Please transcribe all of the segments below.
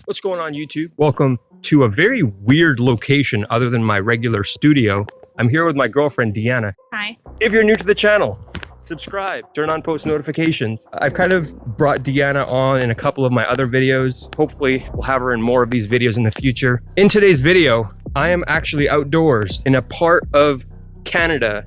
What's going on, YouTube? Welcome to a very weird location other than my regular studio. I'm here with my girlfriend, Deanna. Hi. If you're new to the channel, subscribe, turn on post notifications. I've kind of brought Deanna on in a couple of my other videos. Hopefully, we'll have her in more of these videos in the future. In today's video, I am actually outdoors in a part of Canada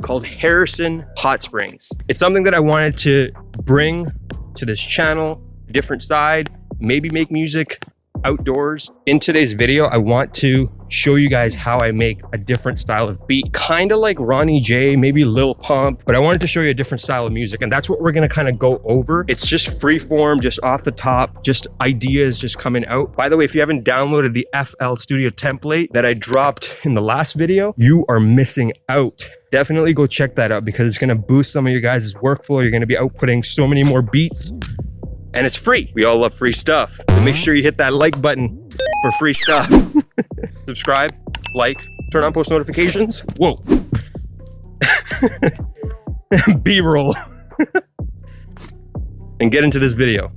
called Harrison Hot Springs. It's something that I wanted to bring to this channel, a different side, maybe make music outdoors. In today's video, I want to show you guys how I make a different style of beat, kind of like Ronnie J, maybe Lil Pump, but I wanted to show you a different style of music, and that's what we're gonna kind of go over. It's just free form, just off the top, just ideas just coming out. By the way, if you haven't downloaded the FL Studio template that I dropped in the last video, you are missing out. Definitely go check that out because it's gonna boost some of your guys' workflow. You're gonna be outputting so many more beats. And it's free. We all love free stuff. So make sure you hit that like button for free stuff. Subscribe, like, turn on post notifications. Whoa. B-roll. And get into this video.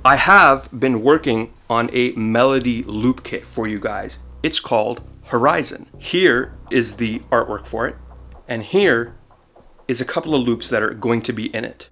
I have been working on a melody loop kit for you guys. It's called Horizon. Here is the artwork for it. And here is a couple of loops that are going to be in it.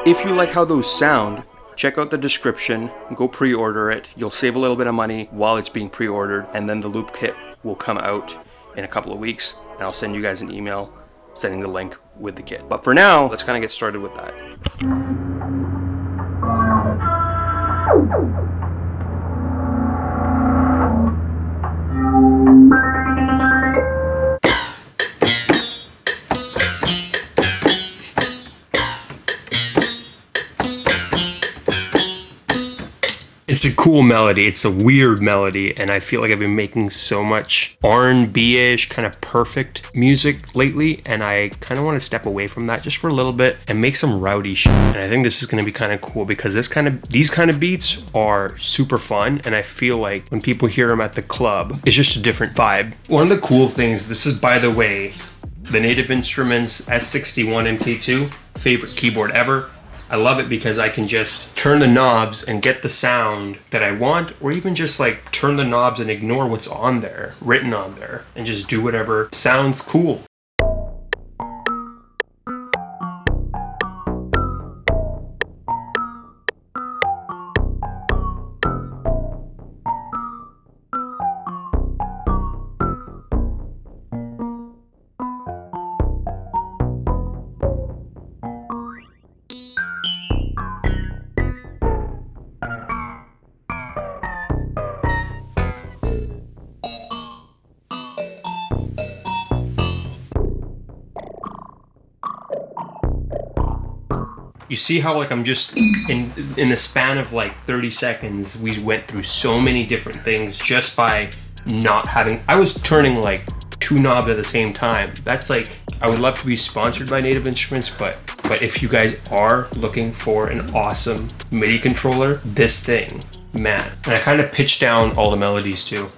If you like how those sound, check out the description, go pre-order it. You'll save a little bit of money while it's being pre-ordered, and then the loop kit will come out in a couple of weeks, and I'll send you guys an email sending the link with the kit. But for now, let's kind of get started with that. It's a cool melody, it's a weird melody, and I feel like I've been making so much R&B-ish, kind of perfect music lately, and I kind of want to step away from that just for a little bit and make some rowdy shit. And I think this is going to be kind of cool because these kind of beats are super fun, and I feel like when people hear them at the club, it's just a different vibe. One of the cool things, this is, by the way, the Native Instruments S61 MK2, favorite keyboard ever. I love it because I can just turn the knobs and get the sound that I want, or even just like turn the knobs and ignore what's on there, written on there, and just do whatever sounds cool. You see how like I'm just in the span of like 30 seconds, we went through so many different things just by not having, I was turning like 2 knobs at the same time. That's like, I would love to be sponsored by Native Instruments, but if you guys are looking for an awesome MIDI controller, this thing, man. And I kind of pitched down all the melodies too.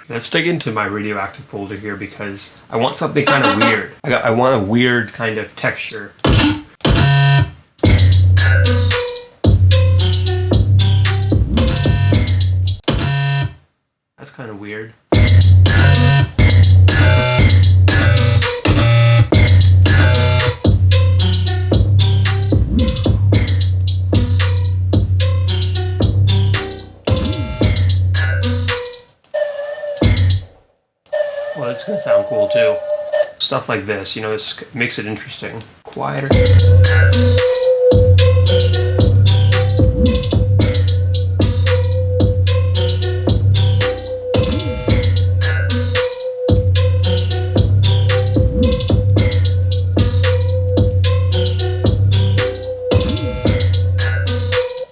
Let's dig into my radioactive folder here because I want something kind of weird. I want a weird kind of texture. That's kind of weird. Well, it's gonna sound cool too. Stuff like this, you know, it makes it interesting. Quieter.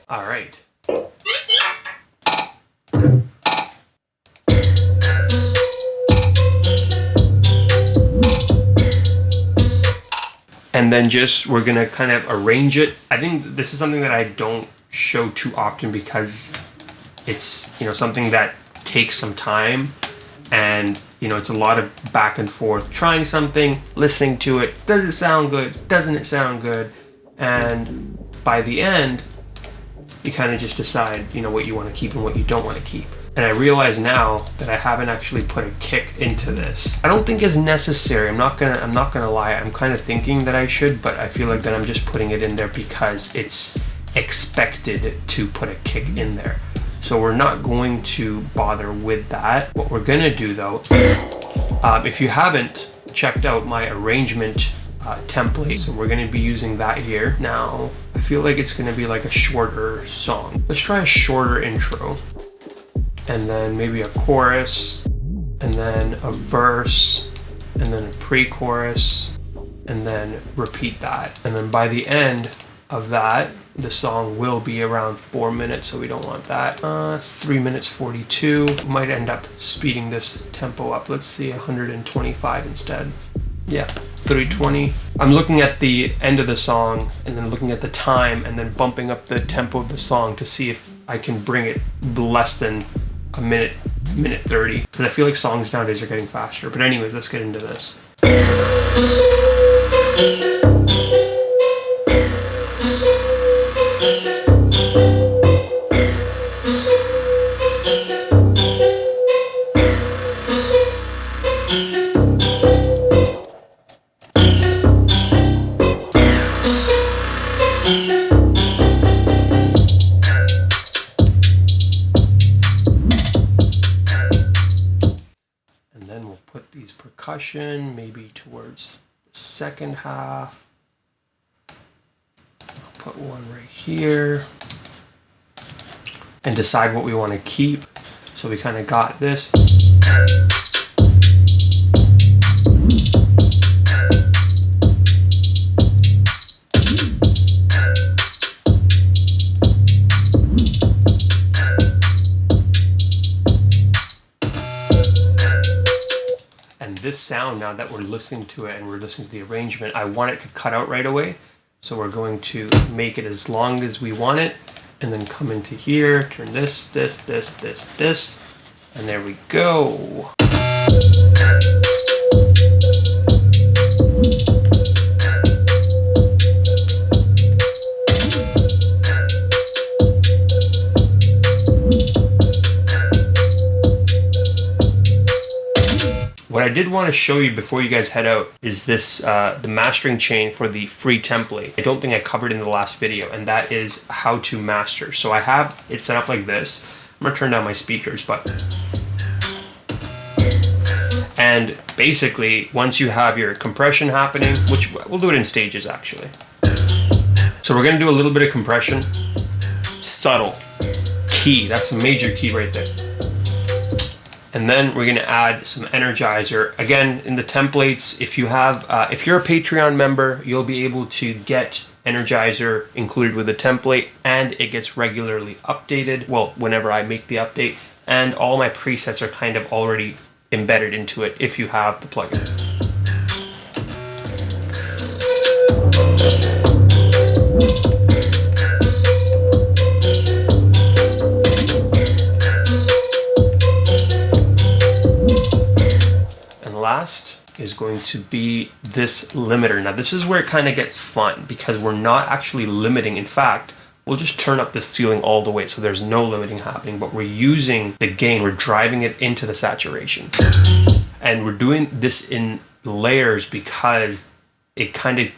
All right. And then we're gonna kind of arrange it. I think this is something that I don't show too often because it's, you know, something that takes some time, and you know, it's a lot of back and forth, trying something, listening to it. Does it sound good? Doesn't it sound good? And by the end, you kind of just decide, you know, what you want to keep and what you don't want to keep. And I realize now that I haven't actually put a kick into this. I don't think it's necessary. I'm not gonna lie. I'm kind of thinking that I should, but I feel like that I'm just putting it in there because it's expected to put a kick in there. So we're not going to bother with that. What we're gonna do though, if you haven't checked out my arrangement template, so we're gonna be using that here. Now, I feel like it's gonna be like a shorter song. Let's try a shorter intro. And then maybe a chorus, and then a verse, and then a pre-chorus, and then repeat that. And then by the end of that, the song will be around 4 minutes, so we don't want that. 3 minutes 42. Might end up speeding this tempo up. Let's see, 125 instead. Yeah, 320. I'm looking at the end of the song, and then looking at the time, and then bumping up the tempo of the song to see if I can bring it less than a minute 30, because I feel like songs nowadays are getting faster. But anyways, let's get into this. Percussion maybe towards the second half. I'll put one right here and decide what we want to keep. So we kind of got this. This sound, now that we're listening to it and we're listening to the arrangement, I want it to cut out right away. So we're going to make it as long as we want it, and then come into here, turn this, and there we go. What I did want to show you before you guys head out is this, the mastering chain for the free template. I don't think I covered in the last video, and that is how to master. So I have it set up like this. I'm gonna turn down my speakers, but And basically, once you have your compression happening, which we'll do it in stages actually. So we're gonna do a little bit of compression. Subtle. Key, that's a major key right there. And then we're gonna add some energizer. Again, in the templates, if you have, if you're a Patreon member, you'll be able to get energizer included with the template, and it gets regularly updated. Well, whenever I make the update, and all my presets are kind of already embedded into it if you have the plugin. And last is going to be this limiter. Now this is where it kind of gets fun because we're not actually limiting. In fact, we'll just turn up the ceiling all the way so there's no limiting happening, but we're using the gain, we're driving it into the saturation. And we're doing this in layers because it kind of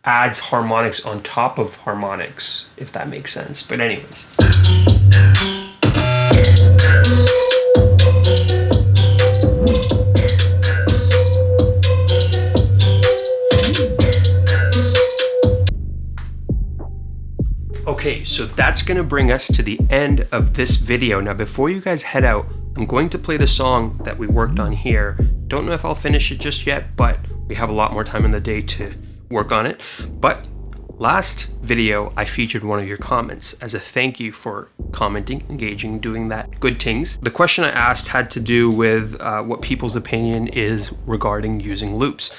adds harmonics on top of harmonics, if that makes sense. But anyways. Okay, so that's gonna bring us to the end of this video. Now, before you guys head out, I'm going to play the song that we worked on here. Don't know if I'll finish it just yet, but we have a lot more time in the day to work on it. But last video, I featured one of your comments as a thank you for commenting, engaging, doing that good things. The question I asked had to do with what people's opinion is regarding using loops.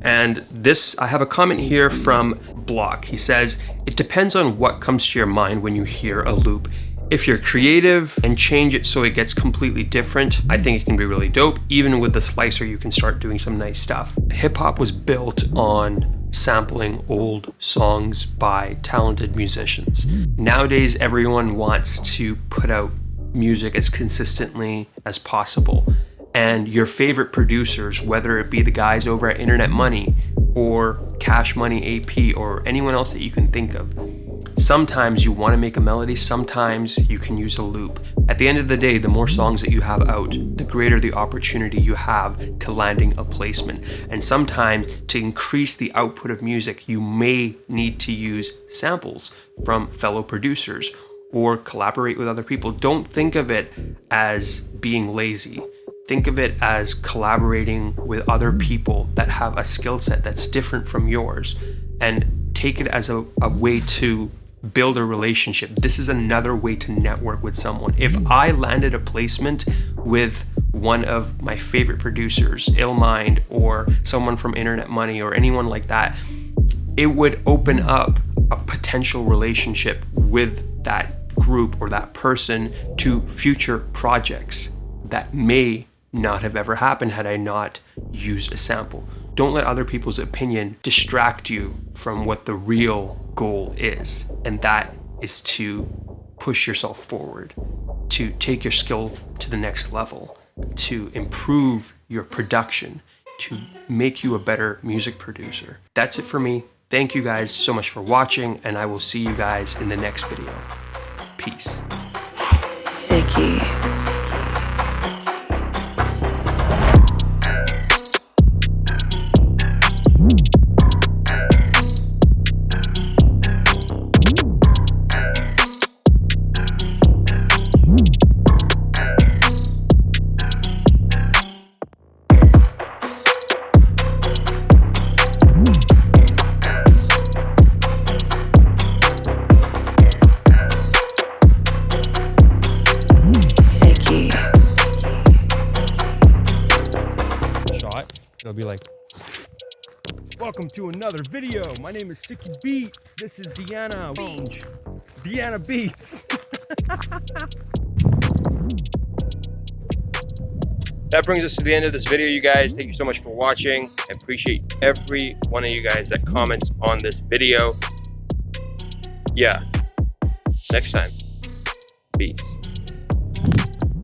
And this, I have a comment here from Block. He says, it depends on what comes to your mind when you hear a loop. If you're creative and change it so it gets completely different, I think it can be really dope. Even with the slicer, you can start doing some nice stuff. Hip hop was built on sampling old songs by talented musicians. Nowadays, everyone wants to put out music as consistently as possible. And your favorite producers, whether it be the guys over at Internet Money or Cash Money AP or anyone else that you can think of, sometimes you want to make a melody, sometimes you can use a loop. At the end of the day, the more songs that you have out, the greater the opportunity you have to landing a placement. And sometimes to increase the output of music, you may need to use samples from fellow producers or collaborate with other people. Don't think of it as being lazy. Think of it as collaborating with other people that have a skill set that's different from yours, and take it as a way to build a relationship. This is another way to network with someone. If I landed a placement with one of my favorite producers, Illmind, or someone from Internet Money, or anyone like that, it would open up a potential relationship with that group or that person to future projects that may not have ever happened had I not used a sample. Don't let other people's opinion distract you from what the real goal is, and that is to push yourself forward, to take your skill to the next level, to improve your production, to make you a better music producer. That's it for me. Thank you guys so much for watching, and I will see you guys in the next video. Peace. Sicky. It'll be like, welcome to another video. My name is sikkybeats. This is Deanna. Deanna Beats. That brings us to the end of this video, you guys. Thank you so much for watching. I appreciate every one of you guys that comments on this video. Yeah. Next time. Peace.